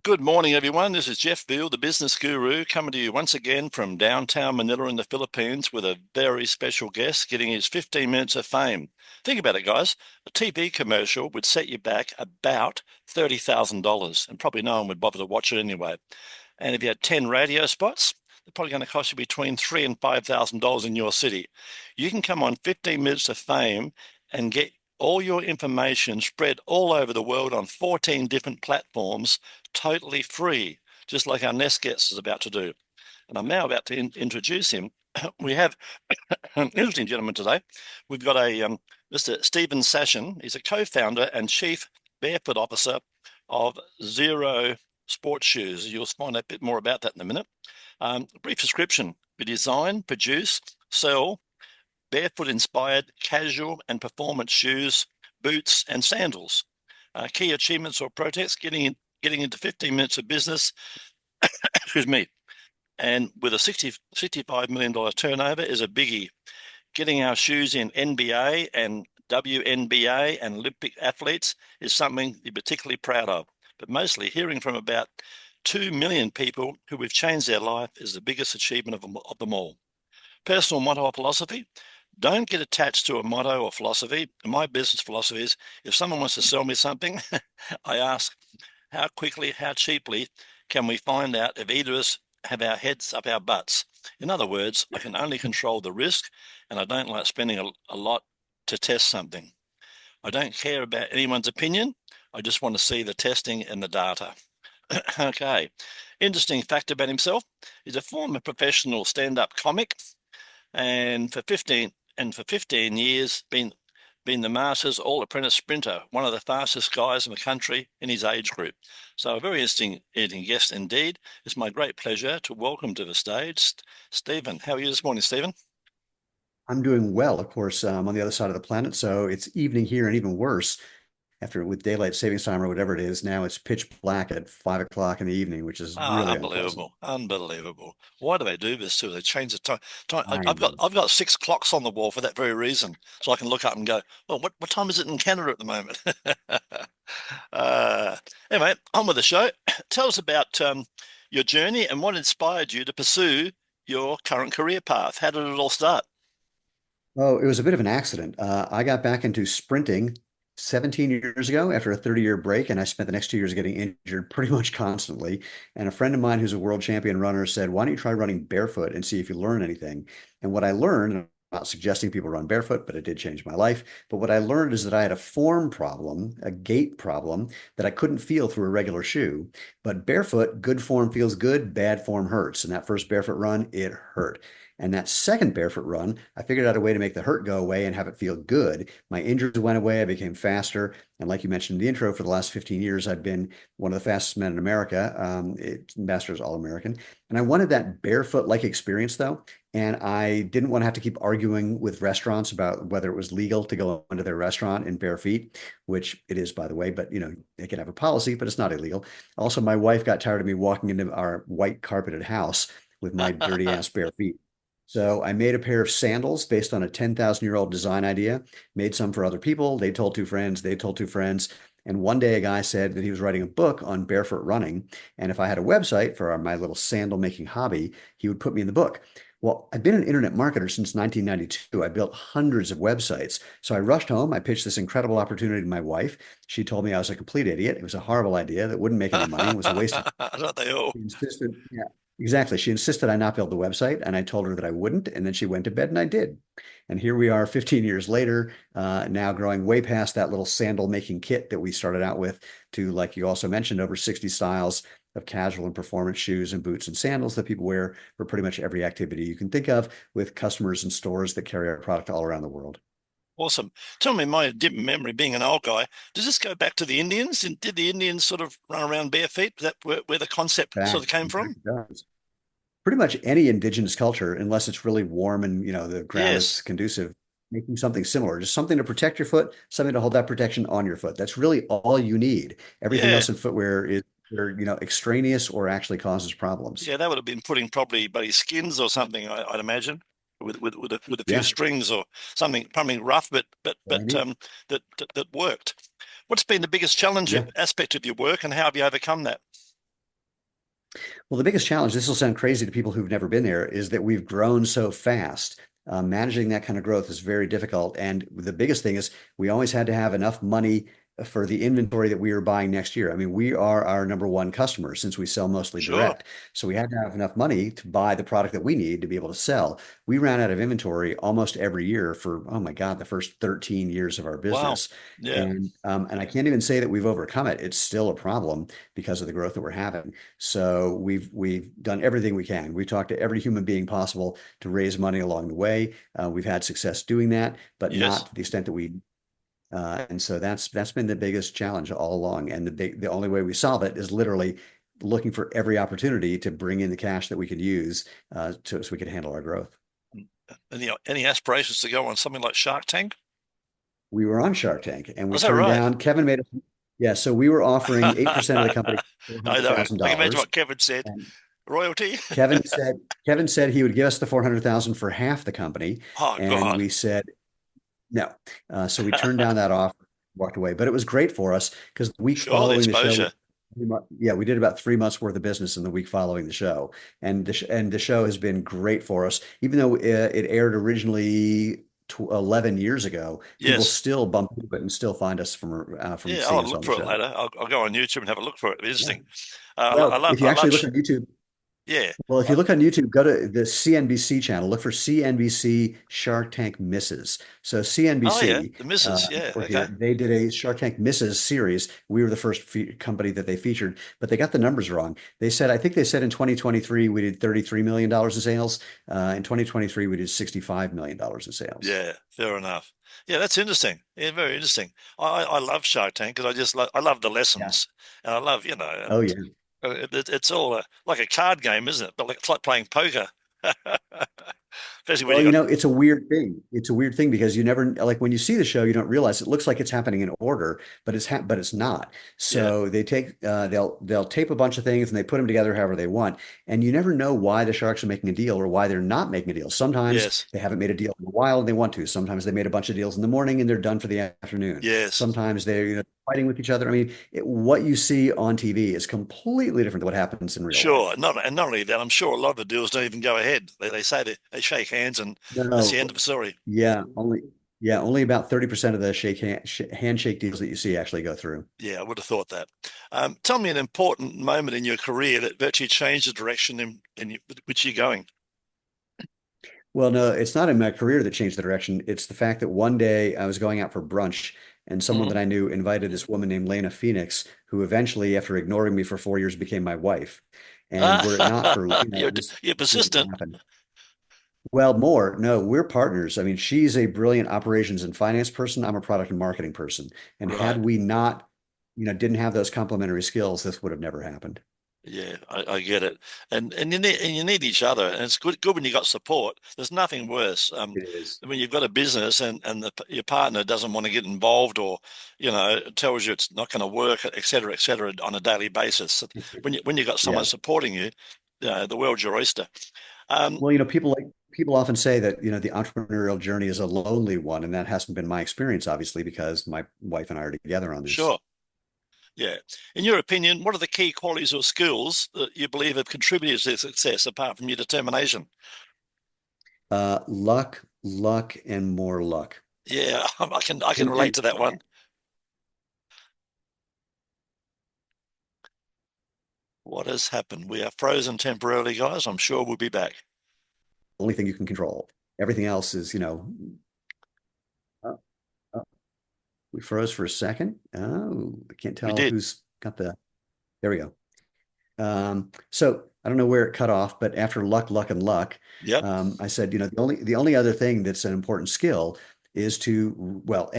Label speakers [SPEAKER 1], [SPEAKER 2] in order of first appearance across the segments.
[SPEAKER 1] Good morning, everyone. This is Jeff Veale, the business guru, coming to you once again from downtown Manila in the Philippines with a very special guest getting his 15 minutes of fame. Think about it, guys. A TV commercial would set you back about $30,000, and probably no one would bother to watch it anyway. And if you had 10 radio spots, they're probably going to cost you between $3,000 and $5,000 in your city. You can come on 15 minutes of fame and get all your information spread all over the world on 14 different platforms, totally free, just like our next guest is about to do. And I'm now about to introduce him. We have an interesting gentleman today. We've got a Mr. Stephen Sashen. He's a co-founder and chief barefoot officer of Xero Sports Shoes. You'll find out a bit more about that in a minute. Brief description: we design, produce, sell barefoot-inspired casual and performance shoes, boots, and sandals. Key achievements or projects: getting into 15 minutes of business, excuse me, and with a $65 million turnover is a biggie. Getting our shoes in NBA and WNBA and Olympic athletes is something you're particularly proud of. But mostly hearing from about 2 million people who have changed their life is the biggest achievement of them all. Personal motto or philosophy: don't get attached to a motto or philosophy. My business philosophy is, if someone wants to sell me something, I ask, how quickly, how cheaply can we find out if either of us have our heads up our butts? In other words, I can only control the risk, and I don't like spending a lot to test something. I don't care about anyone's opinion. I just want to see the testing and the data. Okay. Interesting fact about himself: he's a former professional stand-up comic, and for 15 years been the Masters All-Apprentice sprinter, one of the fastest guys in the country in his age group. So a very interesting guest indeed. It's my great pleasure to welcome to the stage Stephen. How are you this morning, Stephen?
[SPEAKER 2] I'm doing well. Of course, I'm on the other side of the planet, so it's evening here, and even worse, after with daylight savings time or whatever it is, now it's pitch black at 5 o'clock in the evening, which is
[SPEAKER 1] Ah,
[SPEAKER 2] really unpleasant.
[SPEAKER 1] unbelievable, unbelievable. Why do they do this to us? They change the time.
[SPEAKER 2] I
[SPEAKER 1] I've got
[SPEAKER 2] know.
[SPEAKER 1] I've got six clocks on the wall for that very reason, so I can look up and go, well, what time is it in Canada at the moment? uh, anyway, on with the show. Tell us about your journey and what inspired you to pursue your current career path. How did it all start?
[SPEAKER 2] Oh, it was a bit of an accident. I got back into sprinting 17 years ago after a 30-year break, and I spent the next 2 years getting injured pretty much constantly. And a friend of mine who's a world champion runner said, "Why don't you try running barefoot and see if you learn anything?" And what I learned, and I'm not suggesting people run barefoot, but it did change my life. But what I learned is that I had a form problem, a gait problem that I couldn't feel through a regular shoe. But barefoot, good form feels good, bad form hurts. And that first barefoot run, it hurt. And that second barefoot run, I figured out a way to make the hurt go away and have it feel good. My injuries went away. I became faster. And like you mentioned in the intro, for the last 15 years, I've been one of the fastest men in America, Masters All-American. And I wanted that barefoot-like experience, though. And I didn't want to have to keep arguing with restaurants about whether it was legal to go into their restaurant in bare feet, which it is, by the way, but they can have a policy, but it's not illegal. Also, my wife got tired of me walking into our white carpeted house with my dirty ass bare feet. So I made a pair of sandals based on a 10,000-year-old design idea, made some for other people. They told two friends, they told two friends. And one day a guy said that he was writing a book on barefoot running. And if I had a website for my little sandal making hobby, he would put me in the book. Well, I've been an internet marketer since 1992. I built hundreds of websites. So I rushed home. I pitched this incredible opportunity to my wife. She told me I was a complete idiot. It was a horrible idea that wouldn't make any money. It was a waste of.
[SPEAKER 1] Don't they all?
[SPEAKER 2] She insisted, yeah, exactly. She insisted I not build the website, and I told her that I wouldn't, and then she went to bed, and I did. And here we are, 15 years later, now growing way past that little sandal making kit that we started out with to, like you also mentioned, over 60 styles of casual and performance shoes and boots and sandals that people wear for pretty much every activity you can think of, with customers and stores that carry our product all around the world.
[SPEAKER 1] Awesome. Tell me, my dim memory, being an old guy, does this go back to the Indians? And did the Indians sort of run around bare feet? Is that where the concept sort of came
[SPEAKER 2] In fact,
[SPEAKER 1] from?
[SPEAKER 2] it does. Pretty much any indigenous culture, unless it's really warm and the ground is
[SPEAKER 1] Yes.
[SPEAKER 2] conducive, making something similar, just something to protect your foot, something to hold that protection on your foot. That's really all you need. Everything
[SPEAKER 1] Yeah.
[SPEAKER 2] else in footwear is either, extraneous or actually causes problems.
[SPEAKER 1] Yeah, that would have been putting probably buddy skins or something, I'd imagine, with a few
[SPEAKER 2] Yeah,
[SPEAKER 1] strings or something, probably rough, but
[SPEAKER 2] maybe.
[SPEAKER 1] that worked. What's been the biggest challenge
[SPEAKER 2] Yeah.
[SPEAKER 1] aspect of your work, and how have you overcome that?
[SPEAKER 2] Well, the biggest challenge, this will sound crazy to people who've never been there, is that we've grown so fast. Managing that kind of growth is very difficult. And the biggest thing is we always had to have enough money for the inventory that we were buying next year. I mean, we are our number one customer since we sell mostly
[SPEAKER 1] Sure.
[SPEAKER 2] direct. So we had to have enough money to buy the product that we need to be able to sell. We ran out of inventory almost every year for, oh my God, the first 13 years of our
[SPEAKER 1] Wow.
[SPEAKER 2] business.
[SPEAKER 1] Yeah.
[SPEAKER 2] And I can't even say that we've overcome it. It's still a problem because of the growth that we're having. So we've done everything we can. We've talked to every human being possible to raise money along the way. We've had success doing that, but
[SPEAKER 1] Yes.
[SPEAKER 2] not to the extent that we. And so that's been the biggest challenge all along. And the only way we solve it is literally looking for every opportunity to bring in the cash that we could use so we could handle our growth.
[SPEAKER 1] Any aspirations to go on something like Shark Tank?
[SPEAKER 2] We were on Shark Tank and we
[SPEAKER 1] Was that
[SPEAKER 2] turned
[SPEAKER 1] right?
[SPEAKER 2] down. Kevin made us. Yeah, so we were offering 8% of the company,
[SPEAKER 1] I know. I can imagine
[SPEAKER 2] $400,000.
[SPEAKER 1] what Kevin said.
[SPEAKER 2] And
[SPEAKER 1] Royalty?
[SPEAKER 2] Kevin said Kevin said he would give us the 400,000 for half the company,
[SPEAKER 1] Oh,
[SPEAKER 2] and
[SPEAKER 1] God.
[SPEAKER 2] we said no. So we turned down that offer, walked away. But it was great for us because the week
[SPEAKER 1] Sure, the
[SPEAKER 2] following the show,
[SPEAKER 1] exposure.
[SPEAKER 2] yeah, we did about 3 months worth of business in the week following the show, and the show has been great for us. Even though it aired originally 11 years ago, people
[SPEAKER 1] Yes.
[SPEAKER 2] still bump into it and still find us from
[SPEAKER 1] Yeah,
[SPEAKER 2] seeing
[SPEAKER 1] I'll
[SPEAKER 2] us
[SPEAKER 1] look
[SPEAKER 2] on the
[SPEAKER 1] for it
[SPEAKER 2] show.
[SPEAKER 1] later. I'll go on YouTube and have a look for it. It'll be
[SPEAKER 2] Yeah.
[SPEAKER 1] interesting. I
[SPEAKER 2] Well,
[SPEAKER 1] love,
[SPEAKER 2] if you
[SPEAKER 1] I
[SPEAKER 2] actually
[SPEAKER 1] love,
[SPEAKER 2] look on YouTube,
[SPEAKER 1] yeah.
[SPEAKER 2] well, if
[SPEAKER 1] Uh,
[SPEAKER 2] you look on YouTube, go to the CNBC channel, look for CNBC Shark Tank Misses. So
[SPEAKER 1] oh, yeah.
[SPEAKER 2] CNBC,
[SPEAKER 1] The missus. Yeah.
[SPEAKER 2] over
[SPEAKER 1] Okay.
[SPEAKER 2] here, they did a Shark Tank Misses series. We were the first company that they featured, but they got the numbers wrong. I think they said in 2023 we did $33 million in sales. In 2023 we did $65 million in sales.
[SPEAKER 1] Yeah. Fair enough. Yeah, that's interesting. Yeah, very interesting. I love Shark Tank because I love the
[SPEAKER 2] Yeah.
[SPEAKER 1] lessons and I love,
[SPEAKER 2] Oh yeah.
[SPEAKER 1] it's all like a card game, isn't it? But it's like playing poker. Especially when
[SPEAKER 2] Well,
[SPEAKER 1] you got,
[SPEAKER 2] it's a weird thing. It's a weird thing because you never like when you see the show, you don't realize it looks like it's happening in order, but it's not.
[SPEAKER 1] yeah.
[SPEAKER 2] So they'll tape a bunch of things and they put them together however they want, and you never know why the Sharks are making a deal or why they're not making a deal. Sometimes
[SPEAKER 1] Yes.
[SPEAKER 2] they haven't made a deal in a while and they want to. Sometimes they made a bunch of deals in the morning and they're done for the afternoon.
[SPEAKER 1] Yes.
[SPEAKER 2] Sometimes they're fighting with each other. I mean, what you see on TV is completely different than what happens in real
[SPEAKER 1] Sure.
[SPEAKER 2] life.
[SPEAKER 1] Not only that, I'm sure a lot of the deals don't even go ahead. They say they shake hands and that's the
[SPEAKER 2] No,
[SPEAKER 1] end of the story.
[SPEAKER 2] Yeah, only about 30% of the handshake deals that you see actually go through.
[SPEAKER 1] Yeah, I would have thought that. Tell me an important moment in your career that virtually changed the direction in which you're going.
[SPEAKER 2] Well, no, it's not in my career that changed the direction. It's the fact that one day I was going out for brunch and someone
[SPEAKER 1] Hmm.
[SPEAKER 2] that I knew invited this woman named Lena Phoenix, who eventually, after ignoring me for 4 years, became my wife. And were it not for Lena,
[SPEAKER 1] You're
[SPEAKER 2] this wouldn't
[SPEAKER 1] persistent.
[SPEAKER 2] happen. Well, more. No, we're partners. I mean, she's a brilliant operations and finance person. I'm a product and marketing person. And had
[SPEAKER 1] Right.
[SPEAKER 2] we not, didn't have those complementary skills, this would have never happened.
[SPEAKER 1] Yeah, I get it. And you need each other. And it's good when you got support. There's nothing worse.
[SPEAKER 2] It is.
[SPEAKER 1] When you've got a business and your partner doesn't want to get involved or, tells you it's not going to work, et cetera, on a daily basis. When you got someone
[SPEAKER 2] Yeah.
[SPEAKER 1] supporting you, the world's your oyster. Um,
[SPEAKER 2] Well, people often say that, the entrepreneurial journey is a lonely one, and that hasn't been my experience, obviously, because my wife and I are together on this.
[SPEAKER 1] sure. Yeah. In your opinion, what are the key qualities or skills that you believe have contributed to success apart from your determination?
[SPEAKER 2] Luck, and more luck.
[SPEAKER 1] Yeah, I can
[SPEAKER 2] And
[SPEAKER 1] relate to that one. What has happened? We are frozen temporarily, guys. I'm sure we'll be back.
[SPEAKER 2] only thing you can control. Everything else is, uh, uh, we froze for a second. Oh, I can't
[SPEAKER 1] We
[SPEAKER 2] tell
[SPEAKER 1] did.
[SPEAKER 2] who's got there we go. So I don't know where it cut off, but after luck, and luck,
[SPEAKER 1] Yep.
[SPEAKER 2] I said, the only other thing that's an important skill is to, well,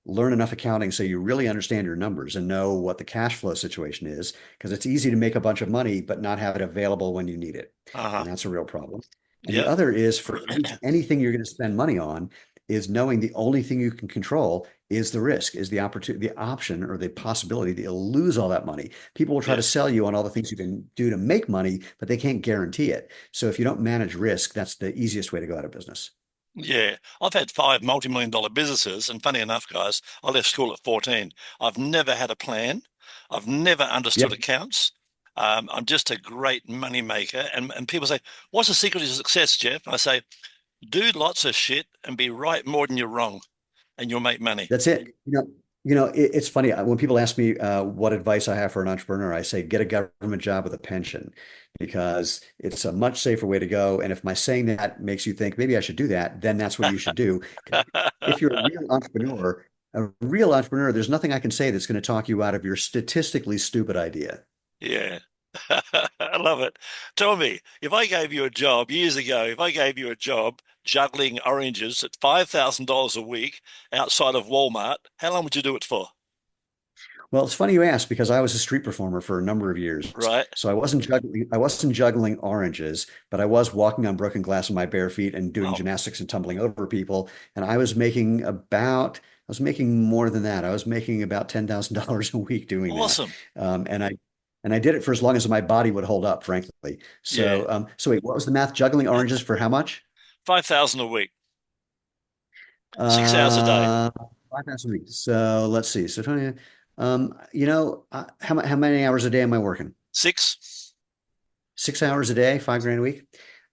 [SPEAKER 2] learn enough accounting so you really understand your numbers and know what the cash flow situation is, because it's easy to make a bunch of money but not have it available when you need it,
[SPEAKER 1] Uh-huh.
[SPEAKER 2] and that's a real problem. And the
[SPEAKER 1] Yep.
[SPEAKER 2] other is for anything you're going to spend money on is knowing the only thing you can control is the risk, is the opportunity, the option, or the possibility that you'll lose all that money. People will try to
[SPEAKER 1] Yes.
[SPEAKER 2] sell you on all the things you can do to make money, but they can't guarantee it. So if you don't manage risk, that's the easiest way to go out of business.
[SPEAKER 1] Yeah. I've had five multi-million dollar businesses, and funny enough, guys, I left school at 14. I've never had a plan. I've never understood
[SPEAKER 2] Yep.
[SPEAKER 1] accounts. I'm just a great money maker. And people say, what's the secret to success, Jeff? I say, do lots of shit and be right more than you're wrong, and you'll make money.
[SPEAKER 2] That's it. It's funny when people ask me what advice I have for an entrepreneur. I say get a government job with a pension because it's a much safer way to go. And if my saying that makes you think maybe I should do that, then that's what you should do. If you're a real entrepreneur, there's nothing I can say that's going to talk you out of your statistically stupid idea.
[SPEAKER 1] Yeah. I love it. Tell me, if I gave you a job years ago, if I gave you a job juggling oranges at $5,000 a week outside of Walmart, how long would you do it for?
[SPEAKER 2] Well, it's funny you ask because I was a street performer for a number of years.
[SPEAKER 1] Right?
[SPEAKER 2] So I wasn't juggling oranges, but I was walking on broken glass in my bare feet and doing
[SPEAKER 1] Oh,
[SPEAKER 2] gymnastics and tumbling over people. And I was making more than that. I was making about $10,000 a week doing that.
[SPEAKER 1] awesome.
[SPEAKER 2] And I did it for as long as my body would hold up, frankly.
[SPEAKER 1] Yeah.
[SPEAKER 2] So wait, what was the math? Juggling oranges for how much?
[SPEAKER 1] 5,000 a week, 6 hours a day.
[SPEAKER 2] Uh, 5,000 a week. So let's see. So 20, how many hours a day am I working?
[SPEAKER 1] 6?
[SPEAKER 2] 6 hours a day, 5 grand a week.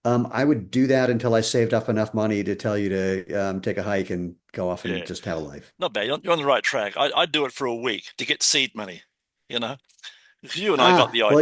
[SPEAKER 2] I would do that until I saved up enough money to tell you to take a hike and go off and
[SPEAKER 1] Yeah.
[SPEAKER 2] just have a life.
[SPEAKER 1] Not bad. You're on the right track. I'd do it for a week to get seed money, you know? Because you and I got
[SPEAKER 2] Ah,
[SPEAKER 1] the
[SPEAKER 2] well,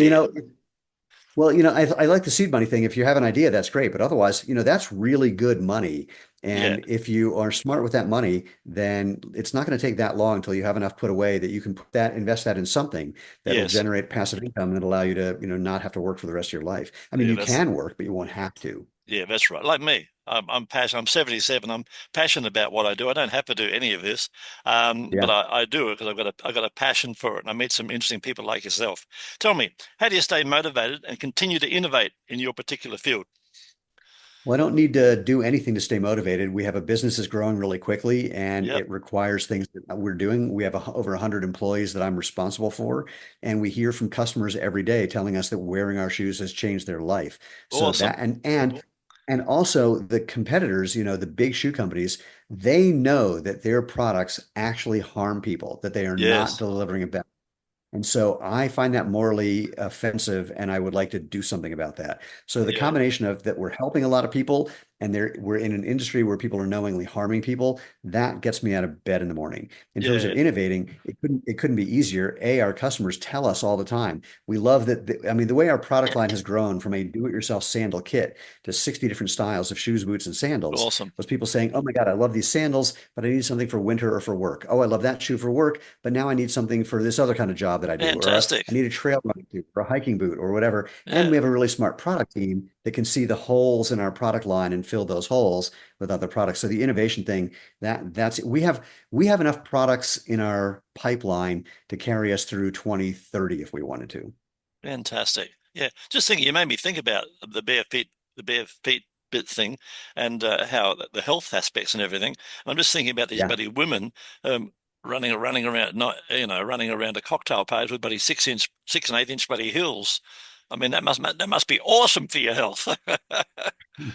[SPEAKER 1] idea.
[SPEAKER 2] I like the seed money thing. If you have an idea, that's great. But otherwise, that's really good money.
[SPEAKER 1] Yeah.
[SPEAKER 2] And if you are smart with that money, then it's not going to take that long until you have enough put away that you can invest that in something that'll
[SPEAKER 1] Yes.
[SPEAKER 2] generate passive income and allow you to, not have to work for the rest of your life. I mean,
[SPEAKER 1] Yeah,
[SPEAKER 2] you
[SPEAKER 1] that's
[SPEAKER 2] can work, but you won't have to.
[SPEAKER 1] Yeah, that's right. Like me, I'm passionate. I'm 77. I'm passionate about what I do. I don't have to do any of this, but
[SPEAKER 2] Yeah.
[SPEAKER 1] I do it because I've got a passion for it. And I meet some interesting people like yourself. Tell me, how do you stay motivated and continue to innovate in your particular field?
[SPEAKER 2] Well, I don't need to do anything to stay motivated. We have a business that's growing really quickly and
[SPEAKER 1] Yep.
[SPEAKER 2] it requires things that we're doing. We have over 100 employees that I'm responsible for, and we hear from customers every day telling us that wearing our shoes has changed their life. So
[SPEAKER 1] Awesome.
[SPEAKER 2] that and also the competitors, the big shoe companies, they know that their products actually harm people, that they are not
[SPEAKER 1] Yes.
[SPEAKER 2] delivering a benefit. And so I find that morally offensive, and I would like to do something about that. So the
[SPEAKER 1] Yeah.
[SPEAKER 2] combination of that we're helping a lot of people, and we're in an industry where people are knowingly harming people, that gets me out of bed in the morning. In terms of
[SPEAKER 1] Yeah.
[SPEAKER 2] innovating, it couldn't be easier. Our customers tell us all the time. We love that. I mean, the way our product line has grown from a do-it-yourself sandal kit to 60 different styles of shoes, boots, and sandals
[SPEAKER 1] Awesome.
[SPEAKER 2] was people saying, "Oh my God, I love these sandals, but I need something for winter or for work. Oh, I love that shoe for work, but now I need something for this other kind of job that I do, or
[SPEAKER 1] Fantastic.
[SPEAKER 2] I need a trail running boot or a hiking boot or whatever." And
[SPEAKER 1] Yeah.
[SPEAKER 2] we have a really smart product team that can see the holes in our product line and fill those holes with other products. So the innovation thing, that's we have enough products in our pipeline to carry us through 2030 if we wanted to.
[SPEAKER 1] Fantastic. Yeah. Just thinking, you made me think about the bare feet bit thing, and how the health aspects and everything. And I'm just thinking about these
[SPEAKER 2] Yeah.
[SPEAKER 1] bloody women um, running around, not running around a cocktail party with bloody 6 inch, 6 and 8 inch bloody heels. I mean, that must be awesome for your health.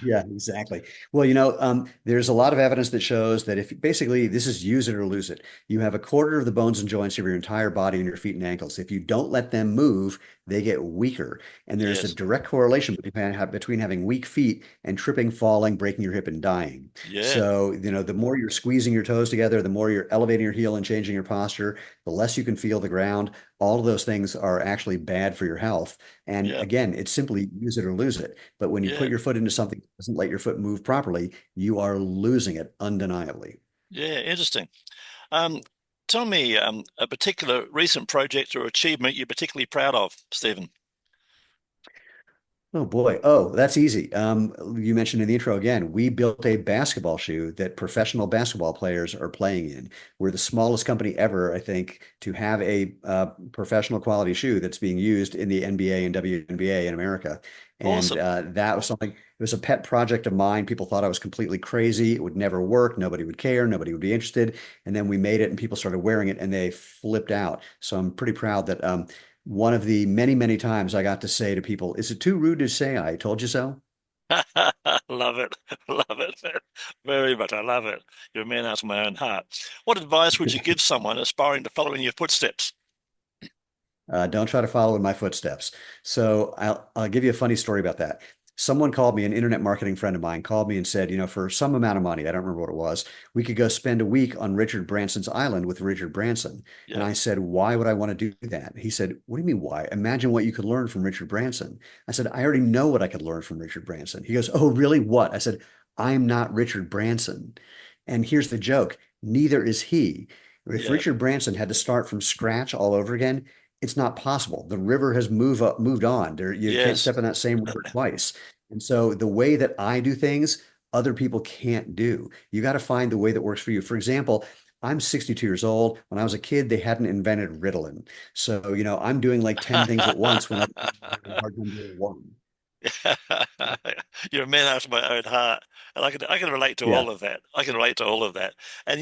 [SPEAKER 2] Yeah, exactly. Well, there's a lot of evidence that shows that if basically this is use it or lose it. You have a quarter of the bones and joints of your entire body in your feet and ankles. If you don't let them move, they get weaker. And there's a
[SPEAKER 1] Yes.
[SPEAKER 2] direct correlation between having weak feet and tripping, falling, breaking your hip, and dying.
[SPEAKER 1] Yeah.
[SPEAKER 2] So, the more you're squeezing your toes together, the more you're elevating your heel and changing your posture, the less you can feel the ground. All of those things are actually bad for your health. And
[SPEAKER 1] Yeah.
[SPEAKER 2] again, it's simply use it or lose it. But when you put
[SPEAKER 1] Yeah.
[SPEAKER 2] your foot into something that doesn't let your foot move properly, you are losing it undeniably.
[SPEAKER 1] Yeah. Interesting. Um, Tell me a particular recent project or achievement you're particularly proud of, Stephen.
[SPEAKER 2] Oh boy. Oh, that's easy. You mentioned in the intro again, we built a basketball shoe that professional basketball players are playing in. We're the smallest company ever, I think, to have a professional quality shoe that's being used in the NBA and WNBA in America. And
[SPEAKER 1] Awesome.
[SPEAKER 2] that was something, it was a pet project of mine. People thought I was completely crazy. It would never work. Nobody would care. Nobody would be interested. And then we made it and people started wearing it and they flipped out. So I'm pretty proud that one of the many, many times I got to say to people, is it too rude to say I told you so?
[SPEAKER 1] Love it. Love it. Very much. I love it. You're a man after my own heart. What advice would you give someone aspiring to follow in your footsteps?
[SPEAKER 2] Don't try to follow in my footsteps. So I'll give you a funny story about that. Someone called me, an internet marketing friend of mine called me and said, for some amount of money, I don't remember what it was, we could go spend a week on Richard Branson's island with Richard Branson. And
[SPEAKER 1] Yeah.
[SPEAKER 2] I said, why would I want to do that? He said, what do you mean, why? Imagine what you could learn from Richard Branson. I said, I already know what I could learn from Richard Branson. He goes, oh, really? What? I said, I'm not Richard Branson. And here's the joke, neither is he. If
[SPEAKER 1] Yeah.
[SPEAKER 2] Richard Branson had to start from scratch all over again, it's not possible. The river has moved on. You can't
[SPEAKER 1] Yes.
[SPEAKER 2] step in that same river twice. And so the way that I do things, other people can't do. You got to find the way that works for you. For example, I'm 62 years old. When I was a kid, they hadn't invented Ritalin. So, I'm doing like 10 things at once when I'm having a hard time doing one.
[SPEAKER 1] You're a man after my own heart, and I can relate to
[SPEAKER 2] Yeah.
[SPEAKER 1] all of that. I can relate to all of that. And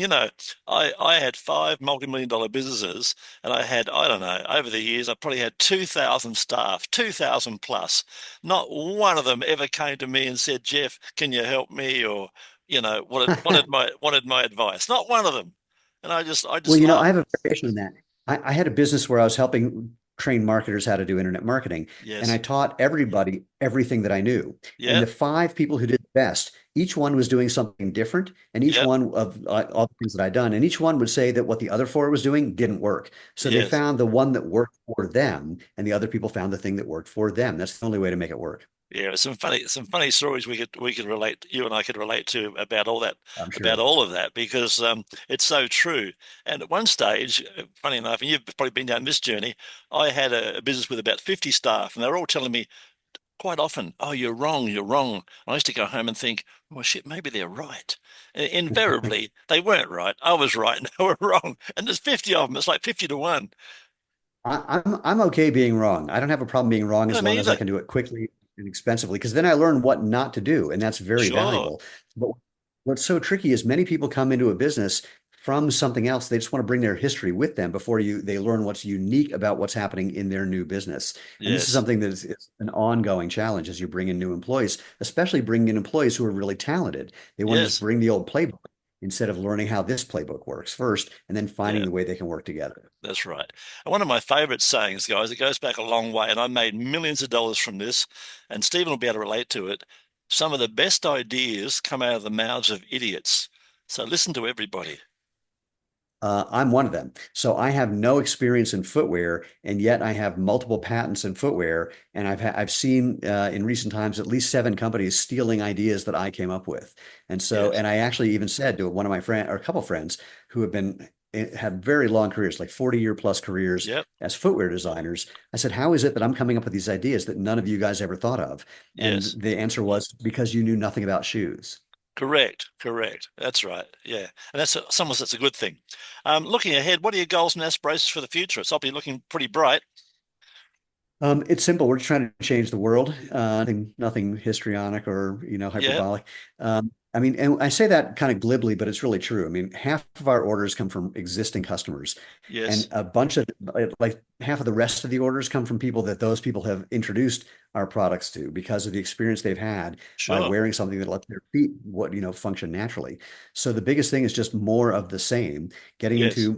[SPEAKER 1] I had five multi-million-dollar businesses, and I don't know, over the years I probably had 2,000 staff, 2,000 plus. Not one of them ever came to me and said, "Jeff, can you help me?" or wanted my advice. Not one of them. And I
[SPEAKER 2] Well,
[SPEAKER 1] just
[SPEAKER 2] I
[SPEAKER 1] laughed.
[SPEAKER 2] have a variation on that. I had a business where I was helping train marketers how to do internet marketing, and I
[SPEAKER 1] Yes.
[SPEAKER 2] taught everybody everything that I knew. And
[SPEAKER 1] Yeah.
[SPEAKER 2] the five people who did the best, each one was doing something different, and each
[SPEAKER 1] Yeah.
[SPEAKER 2] one of all the things that I'd done, and each one would say that what the other four was doing didn't work. So they
[SPEAKER 1] Yes.
[SPEAKER 2] found the one that worked for them, and the other people found the thing that worked for them. That's the only way to make it work,
[SPEAKER 1] Yeah, some funny stories we could relate, you and I could relate to about all that,
[SPEAKER 2] I'm
[SPEAKER 1] about
[SPEAKER 2] sure.
[SPEAKER 1] all of that, because it's so true. And at one stage, funny enough, and you've probably been down this journey, I had a business with about 50 staff, and they were all telling me quite often, "Oh, you're wrong, you're wrong." And I used to go home and think, "Well, shit, maybe they're right." And invariably, they weren't right. I was right, and they were wrong. And there's 50 of them. It's like 50 to 1.
[SPEAKER 2] I'm okay being wrong. I don't have a problem being wrong
[SPEAKER 1] I
[SPEAKER 2] as
[SPEAKER 1] don't
[SPEAKER 2] long as I
[SPEAKER 1] either.
[SPEAKER 2] can do it quickly and expensively, because then I learn what not to do, and that's very
[SPEAKER 1] Sure.
[SPEAKER 2] valuable. But what's so tricky is many people come into a business from something else. They just want to bring their history with them before they learn what's unique about what's happening in their new business. And this is
[SPEAKER 1] Yes.
[SPEAKER 2] something that is an ongoing challenge as you bring in new employees, especially bringing in employees who are really talented. They want to just
[SPEAKER 1] Yes.
[SPEAKER 2] bring the old playbook instead of learning how this playbook works first and then finding
[SPEAKER 1] Yeah.
[SPEAKER 2] the way they can work together.
[SPEAKER 1] That's right. And one of my favorite sayings, guys, it goes back a long way, and I made millions of dollars from this, and Stephen will be able to relate to it. Some of the best ideas come out of the mouths of idiots. So listen to everybody.
[SPEAKER 2] I'm one of them. So I have no experience in footwear, and yet I have multiple patents in footwear. And I've seen in recent times at least seven companies stealing ideas that I came up with. And so,
[SPEAKER 1] Yes.
[SPEAKER 2] and I actually even said to one of my friend or a couple of friends who have very long careers, like 40-year plus careers
[SPEAKER 1] Yep.
[SPEAKER 2] as footwear designers. I said, how is it that I'm coming up with these ideas that none of you guys ever thought of? And
[SPEAKER 1] Yes.
[SPEAKER 2] the answer was because you knew nothing about shoes.
[SPEAKER 1] Correct. Correct. That's right. Yeah. And that's a good thing. Looking ahead, what are your goals and aspirations for the future? It's obviously looking pretty bright.
[SPEAKER 2] It's simple. We're just trying to change the world. Nothing histrionic or,
[SPEAKER 1] Yeah.
[SPEAKER 2] hyperbolic. I mean, and I say that kind of glibly, but it's really true. I mean, half of our orders come from existing customers, and
[SPEAKER 1] Yes.
[SPEAKER 2] a bunch of like half of the rest of the orders come from people that those people have introduced our products to because of the experience they've had by
[SPEAKER 1] Sure.
[SPEAKER 2] wearing something that lets their feet function naturally. So the biggest thing is just more of the same,
[SPEAKER 1] Yes.
[SPEAKER 2] getting shoes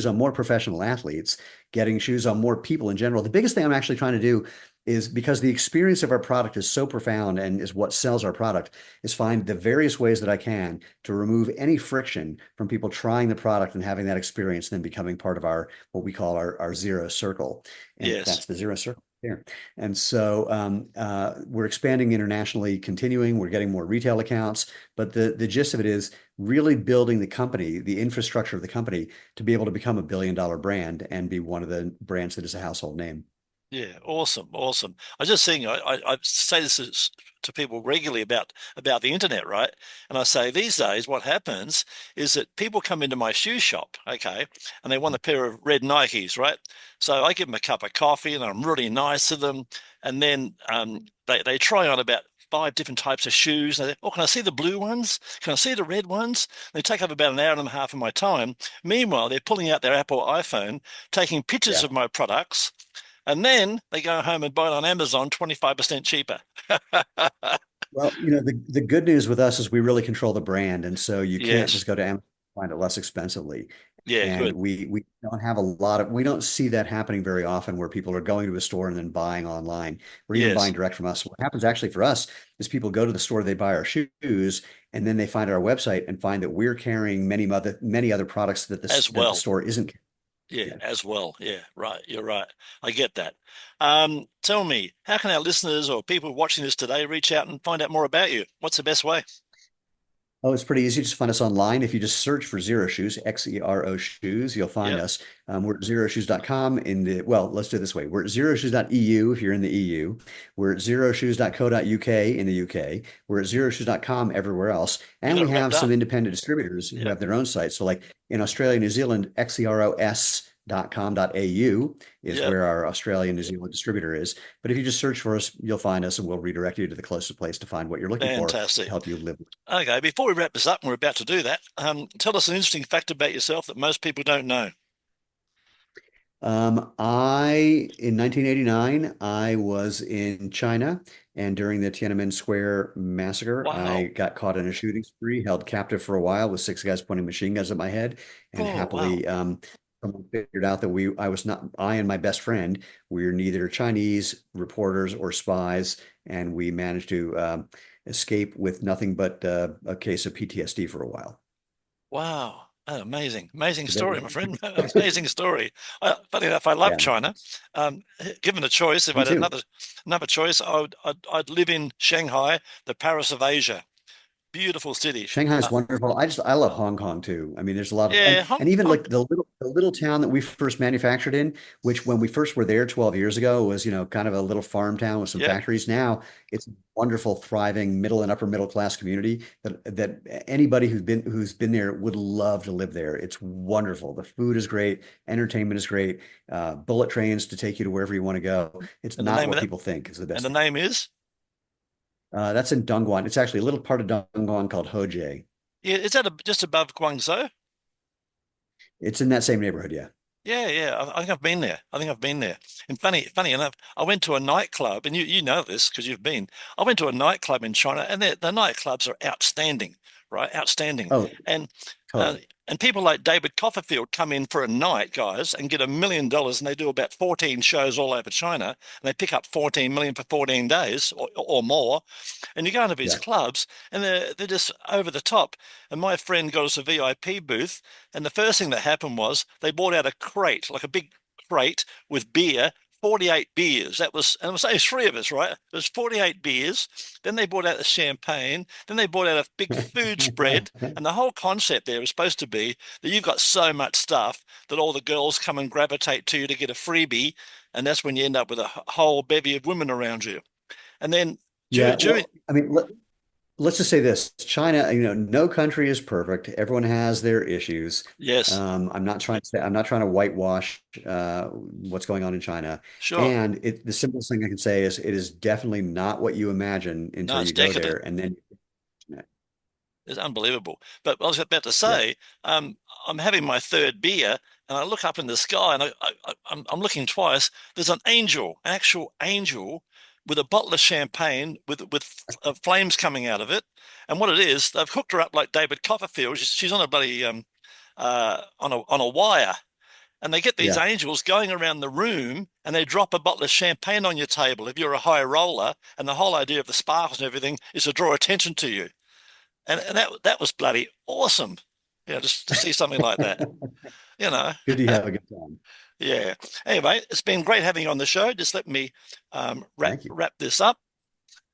[SPEAKER 2] on more professional athletes, getting shoes on more people in general. The biggest thing I'm actually trying to do is because the experience of our product is so profound and is what sells our product, is find the various ways that I can to remove any friction from people trying the product and having that experience, then becoming part of what we call our zero circle. And
[SPEAKER 1] Yes.
[SPEAKER 2] that's the zero circle there. And so we're expanding internationally, continuing, we're getting more retail accounts. But the gist of it is really building the company, the infrastructure of the company to be able to become $1 billion brand and be one of the brands that is a household name.
[SPEAKER 1] Yeah, awesome, awesome. I was just saying, I say this to people regularly about the internet, right? And I say these days, what happens is that people come into my shoe shop, okay, and they want a pair of red Nikes, right? So I give them a cup of coffee, and I'm really nice to them, and then they try on about five different types of shoes. And oh, can I see the blue ones? Can I see the red ones? They take up about an hour and a half of my time. Meanwhile, they're pulling out their Apple iPhone, taking pictures
[SPEAKER 2] Yeah.
[SPEAKER 1] of my products and then they go home and buy it on Amazon 25% cheaper.
[SPEAKER 2] Well, the good news with us is we really control the brand. And so you can't
[SPEAKER 1] Yes.
[SPEAKER 2] just go to Amazon and find it less expensively.
[SPEAKER 1] Yeah,
[SPEAKER 2] And
[SPEAKER 1] good.
[SPEAKER 2] we don't have a lot of we don't see that happening very often where people are going to a store and then buying online or even buying
[SPEAKER 1] Yes,
[SPEAKER 2] direct from us. What happens actually for us is people go to the store, they buy our shoes, and then they find our website and find that we're carrying many other products that
[SPEAKER 1] as
[SPEAKER 2] the
[SPEAKER 1] well.
[SPEAKER 2] store isn't.
[SPEAKER 1] Yeah,
[SPEAKER 2] Yeah.
[SPEAKER 1] as well. Yeah, right. You're right. I get that. Tell me, how can our listeners or people watching this today reach out and find out more about you? What's the best way?
[SPEAKER 2] Oh, it's pretty easy. Just find us online. If you just search for Xero Shoes, Xero Shoes, you'll find
[SPEAKER 1] Yep.
[SPEAKER 2] us. We're at xeroshoes.com well, let's do it this way. We're at xeroshoes.eu if you're in the EU. We're at xeroshoes.co.uk in the UK. We're at xeroshoes.com everywhere else.
[SPEAKER 1] You
[SPEAKER 2] And
[SPEAKER 1] got
[SPEAKER 2] we
[SPEAKER 1] it
[SPEAKER 2] have
[SPEAKER 1] wrapped
[SPEAKER 2] some
[SPEAKER 1] up.
[SPEAKER 2] independent distributors who
[SPEAKER 1] Yep.
[SPEAKER 2] have their own sites. So like in Australia, New Zealand, xeros.com.au is
[SPEAKER 1] Yep.
[SPEAKER 2] where our Australian New Zealand distributor is. But if you just search for us, you'll find us and we'll redirect you to the closest place to find what you're looking for to
[SPEAKER 1] Fantastic.
[SPEAKER 2] help you live.
[SPEAKER 1] Okay, before we wrap this up, and we're about to do that, tell us an interesting fact about yourself that most people don't know.
[SPEAKER 2] In 1989, I was in China, and during the Tiananmen Square massacre, I
[SPEAKER 1] Wow.
[SPEAKER 2] got caught in a shooting spree, held captive for a while with six guys pointing machine guns at my head, and
[SPEAKER 1] Oh, wow.
[SPEAKER 2] happily, someone figured out that I and my best friend, we were neither Chinese reporters or spies, and we managed to escape with nothing but a case of PTSD for a while.
[SPEAKER 1] Wow. Oh, amazing. Amazing
[SPEAKER 2] So there
[SPEAKER 1] story,
[SPEAKER 2] you
[SPEAKER 1] my
[SPEAKER 2] go.
[SPEAKER 1] friend. Amazing story. Funny enough, I love
[SPEAKER 2] Yeah,
[SPEAKER 1] China. Um, Given a choice, if I
[SPEAKER 2] me
[SPEAKER 1] had
[SPEAKER 2] too.
[SPEAKER 1] another choice, I'd live in Shanghai, the Paris of Asia. Beautiful city.
[SPEAKER 2] Shanghai is wonderful. I love Hong Kong too. I mean, there's a lot of
[SPEAKER 1] Yeah,
[SPEAKER 2] and even like the little town that we first manufactured in, which when we first were there 12 years ago was, kind of a little farm town with some
[SPEAKER 1] yep.
[SPEAKER 2] factories. Now it's a wonderful, thriving middle and upper middle class community that anybody who's been there would love to live there. It's wonderful. The food is great, entertainment is great, bullet trains to take you to wherever you want to go. It's
[SPEAKER 1] And the
[SPEAKER 2] not
[SPEAKER 1] name of
[SPEAKER 2] what
[SPEAKER 1] that,
[SPEAKER 2] people think is the
[SPEAKER 1] and
[SPEAKER 2] best
[SPEAKER 1] the
[SPEAKER 2] thing.
[SPEAKER 1] name is,
[SPEAKER 2] That's in Dongguan. It's actually a little part of Dongguan called Hojie.
[SPEAKER 1] yeah, is that just above Guangzhou?
[SPEAKER 2] It's in that same neighborhood, yeah.
[SPEAKER 1] Yeah, yeah. I think I've been there. I think I've been there. And funny enough, I went to a nightclub, and you know this because you've been. I went to a nightclub in China, and the nightclubs are outstanding, right? Outstanding.
[SPEAKER 2] Oh,
[SPEAKER 1] And uh,
[SPEAKER 2] totally.
[SPEAKER 1] and people like David Copperfield come in for a night, guys, and get $1 million, and they do about 14 shows all over China, and they pick up 14 million for 14 days or more. And you go into these
[SPEAKER 2] Yeah.
[SPEAKER 1] clubs, and they're just over the top. And my friend got us a VIP booth, and the first thing that happened was they brought out a crate, like a big crate with beer, 48 beers. That was, and it was only three of us, right? It was 48 beers. Then they brought out the champagne. Then they brought out a big food spread. And the whole concept there is supposed to be that you've got so much stuff that all the girls come and gravitate to you to get a freebie. And that's when you end up with a whole bevy of women around you. And then
[SPEAKER 2] Yeah.
[SPEAKER 1] during,
[SPEAKER 2] Well, I mean, let's just say this. China, no country is perfect. Everyone has their issues.
[SPEAKER 1] yes,
[SPEAKER 2] I'm not trying to whitewash what's going on in China.
[SPEAKER 1] sure.
[SPEAKER 2] And the simplest thing I can say is it is definitely not what you imagine
[SPEAKER 1] No,
[SPEAKER 2] until
[SPEAKER 1] it's
[SPEAKER 2] you go
[SPEAKER 1] decadent.
[SPEAKER 2] there. And then,
[SPEAKER 1] It's unbelievable. But I was about to
[SPEAKER 2] yeah.
[SPEAKER 1] say, I'm having my third beer, and I look up in the sky, and I'm looking twice. There's an angel, an actual angel, with a bottle of champagne with flames coming out of it. And what it is, they've hooked her up like David Copperfield. She's on a bloody on a wire, and they get these
[SPEAKER 2] Yeah.
[SPEAKER 1] angels going around the room, and they drop a bottle of champagne on your table if you're a high roller. And the whole idea of the sparkles and everything is to draw attention to you. And that was bloody awesome. Just to see something like that, you know.
[SPEAKER 2] Good to have a good time.
[SPEAKER 1] Yeah. Anyway, it's been great having you on the show. Just let me wrap
[SPEAKER 2] Thank you.
[SPEAKER 1] wrap this up.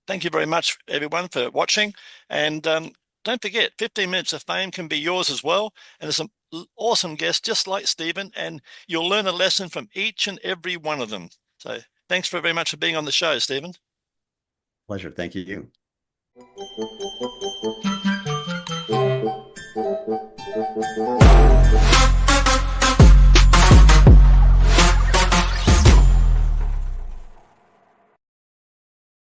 [SPEAKER 1] Thank you very much, everyone, for watching. And don't forget, 15 minutes of fame can be yours as well. And there's some awesome guests just like Stephen, and you'll learn a lesson from each and every one of them. So thanks very much for being on the show, Stephen.
[SPEAKER 2] Pleasure. Thank you.